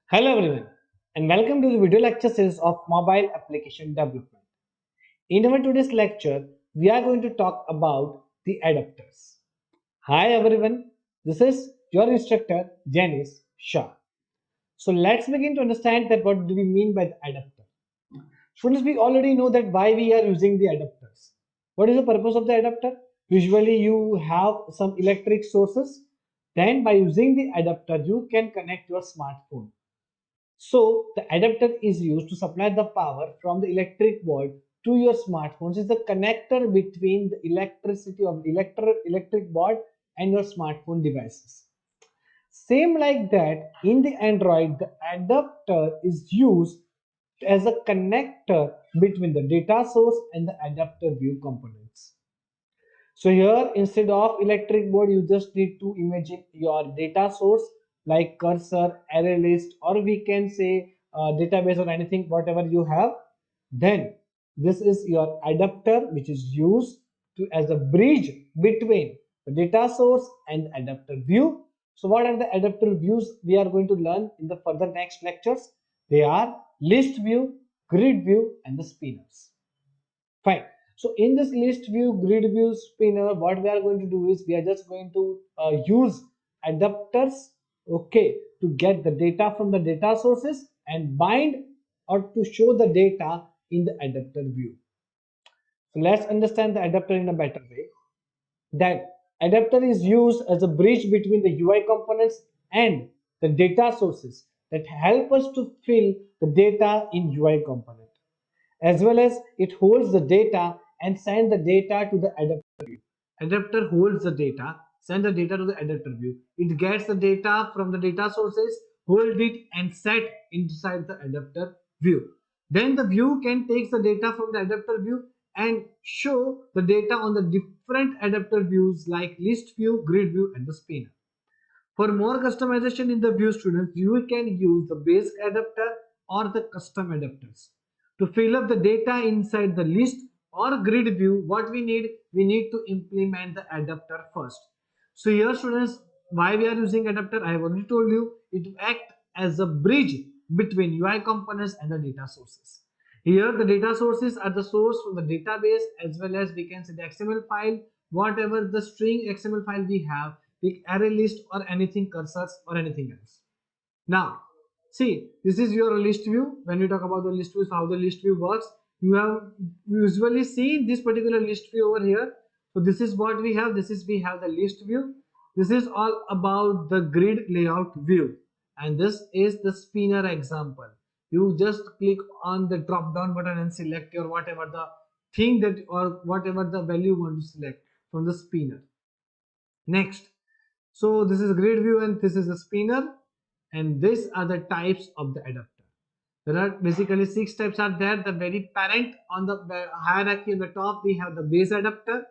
Hello everyone and welcome to the video lecture series of mobile application development. In our today's lecture, we are going to talk about the adapters. Hi everyone, this is your instructor Janice Shah. So let's begin to understand that what do we mean by the adapter. Students, we already know that why we are using the adapters. What is the purpose of the adapter? Usually you have some electric sources, then by using the adapter you can connect your smartphone. So the adapter is used to supply the power from the electric board to your smartphones. Is the connector between the electricity of the electric board and your smartphone devices. Same like that, in the Android, the adapter is used as a connector between the data source and the adapter view components. So here, instead of electric board, you just need to imagine your data source like cursor, array list, or we can say database or anything, whatever you have. Then this is your adapter, which is used to as a bridge between the data source and adapter view. So what are the adapter views we are going to learn in the further next lectures? They are list view, grid view, and the spinors. Fine. So in this list view, grid view, spinner, what we are going to do is we are just going to use adapters, okay, to get the data from the data sources and bind or to show the data in the adapter view. So let's understand the adapter in a better way. That adapter is used as a bridge between the UI components and the data sources that help us to fill the data in UI component, as well as it holds the data and send the data to the adapter view. Adapter holds the data, send the data to the adapter view. It gets the data from the data sources, hold it and set inside the adapter view. Then the view can take the data from the adapter view and show the data on the different adapter views like list view, grid view, and the spinner. For more customization in the view, students, you can use the basic adapter or the custom adapters. To fill up the data inside the list or grid view, what we need to implement the adapter first. So here students, why we are using adapter, I have already told you, it acts as a bridge between UI components and the data sources. Here the data sources are the source from the database, as well as we can see the XML file, whatever the string XML file we have, the array list or anything, cursors or anything else. Now see, this is your list view. When we talk about the list views, how the list view works, you have usually seen this particular list view over here. So this is what we have. We have the list view. This is all about the grid layout view, and this is the spinner example. You just click on the drop down button and select your whatever the thing that or whatever the value you want to select from the spinner. Next, so this is grid view and this is a spinner, and these are the types of the adapter. There are basically 6 types are there. The very parent on the hierarchy on the top, we have the base adapter.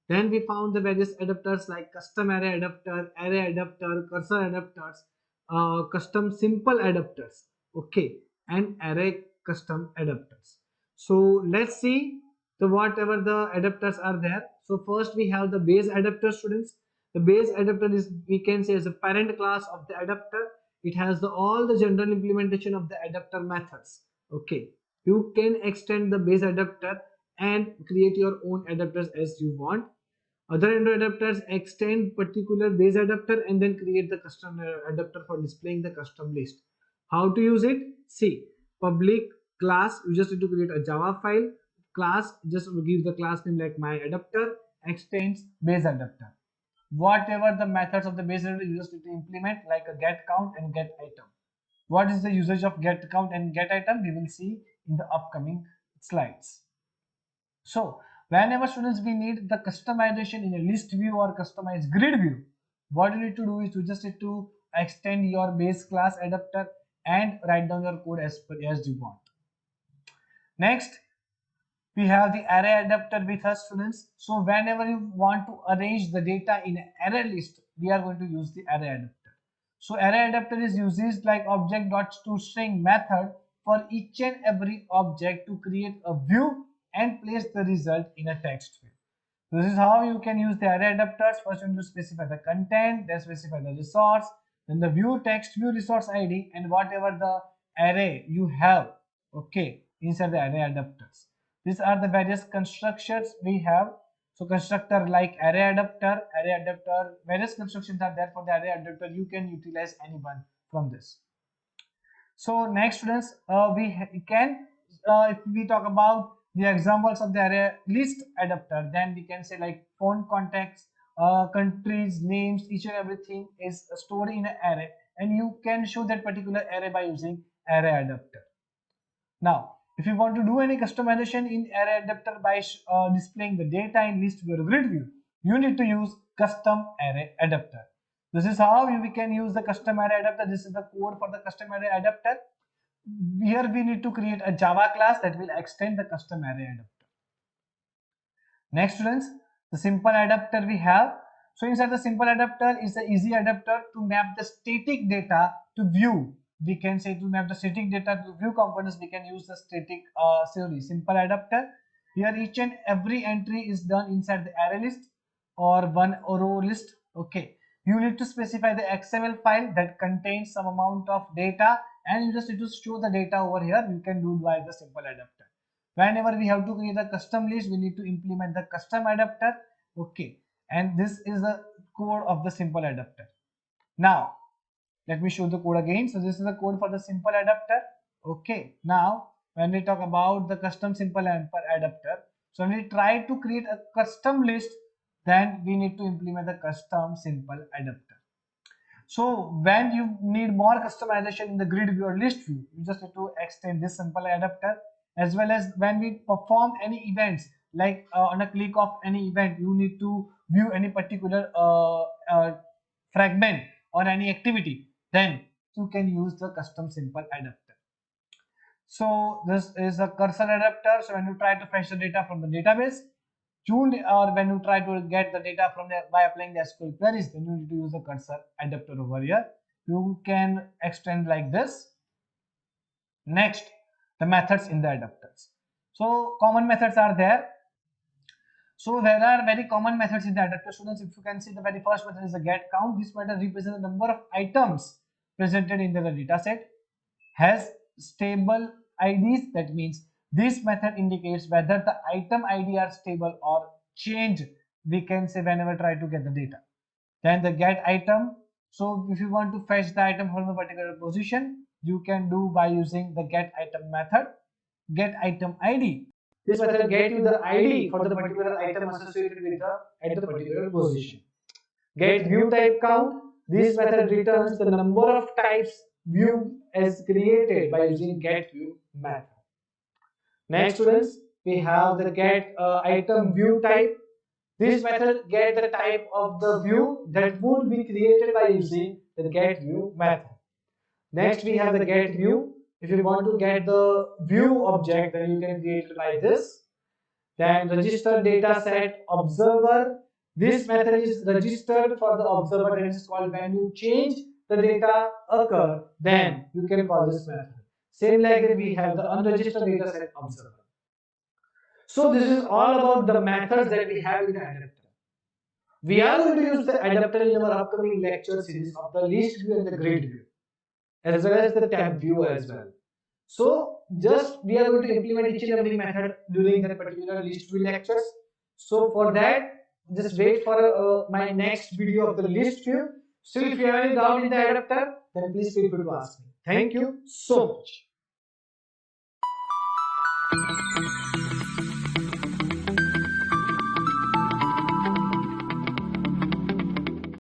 Then we found the various adapters like custom array adapter, cursor adapters, custom simple adapters, okay, and array custom adapters. So let's see the whatever the adapters are there. So first we have the base adapter, students. The base adapter is, we can say, as a parent class of the adapter. It has all the general implementation of the adapter methods, okay. You can extend the base adapter and create your own adapters as you want. Other adapters extend particular base adapter and then create the custom adapter for displaying the custom list. How to use it? See, public class, you just need to create a Java file. Class, just give the class name like my adapter, extends base adapter. Whatever the methods of the base adapter you just need to implement, like a get count and get item. What is the usage of get count and get item? We will see in the upcoming slides. So whenever students we need the customization in a list view or customized grid view, what you need to do is you just need to extend your base class adapter and write down your code as you want. Next, we have the array adapter with us, students. So whenever you want to arrange the data in an array list, we are going to use the array adapter. So array adapter is used like object.toString method for each and every object to create a view and place the result in a text field. This is how you can use the array adapters. First you need to specify the content, then specify the resource, then the view text, view resource ID, and whatever the array you have, okay, inside the array adapters. These are the various constructors we have. So constructor like array adapter, various constructions are there for the array adapter. You can utilize any one from this. So next students, if we talk about the examples of the array list adapter, then we can say like phone contacts, countries, names, each and everything is stored in an array, and you can show that particular array by using array adapter. Now, if you want to do any customization in array adapter by displaying the data in list view or grid view, you need to use custom array adapter. This is how we can use the custom array adapter. This is the code for the custom array adapter. Here we need to create a Java class that will extend the custom array adapter. Next students, the simple adapter we have. So inside the simple adapter is the easy adapter to map the static data to view. We can say to map the static data to view components, we can use the simple adapter. Here each and every entry is done inside the array list or one row list. Okay, you need to specify the XML file that contains some amount of data, and you just need to show the data over here. You can do by the simple adapter. Whenever we have to create a custom list, we need to implement the custom adapter. Okay, and this is the code of the simple adapter. Now let me show the code again. So this is the code for the simple adapter. Okay, now when we talk about the custom simple adapter, so when we try to create a custom list, then we need to implement the custom simple adapter. So when you need more customization in the grid view or list view, you just need to extend this simple adapter. As well as when we perform any events, like on a click of any event, you need to view any particular fragment or any activity, then you can use the custom simple adapter. So this is a cursor adapter. So when you try to fetch the data from the database, or when you try to get the data from by applying the SQL queries, then you need to use the cursor adapter over here. You can extend like this. Next, the methods in the adapters. So common methods are there. So there are very common methods in the adapter. Students, if you can see, the very first method is the get count. This method represents the number of items presented in the data set, has stable IDs. That means this method indicates whether the item ID are stable or change, we can say, whenever try to get the data. Then the get item. So if you want to fetch the item from a particular position, you can do by using the get item method. Get item ID. This method get you the ID for the particular item associated with the particular position. Get view type count. This method returns the number of types view as created by using get view method. Next students, we have the get item view type. This method get the type of the view that would be created by using the get view method. Next we have the get view. If you want to get the view object, then you can create it by this. Then register data set observer. This method is registered for the observer, that is called when you change the data occur, then you can call this method. Same like that we have the unregistered data set observer. So this is all about the methods that we have in the adapter. We are going to use the adapter in our upcoming lecture series of the list view and the grid view, as well as the tab view as well. So just we are going to implement each and every method during that particular list view lectures. So for that, just wait for my next video of the list view. Still, if you have any doubt in the adapter, then please feel free to ask me. Thank you so much.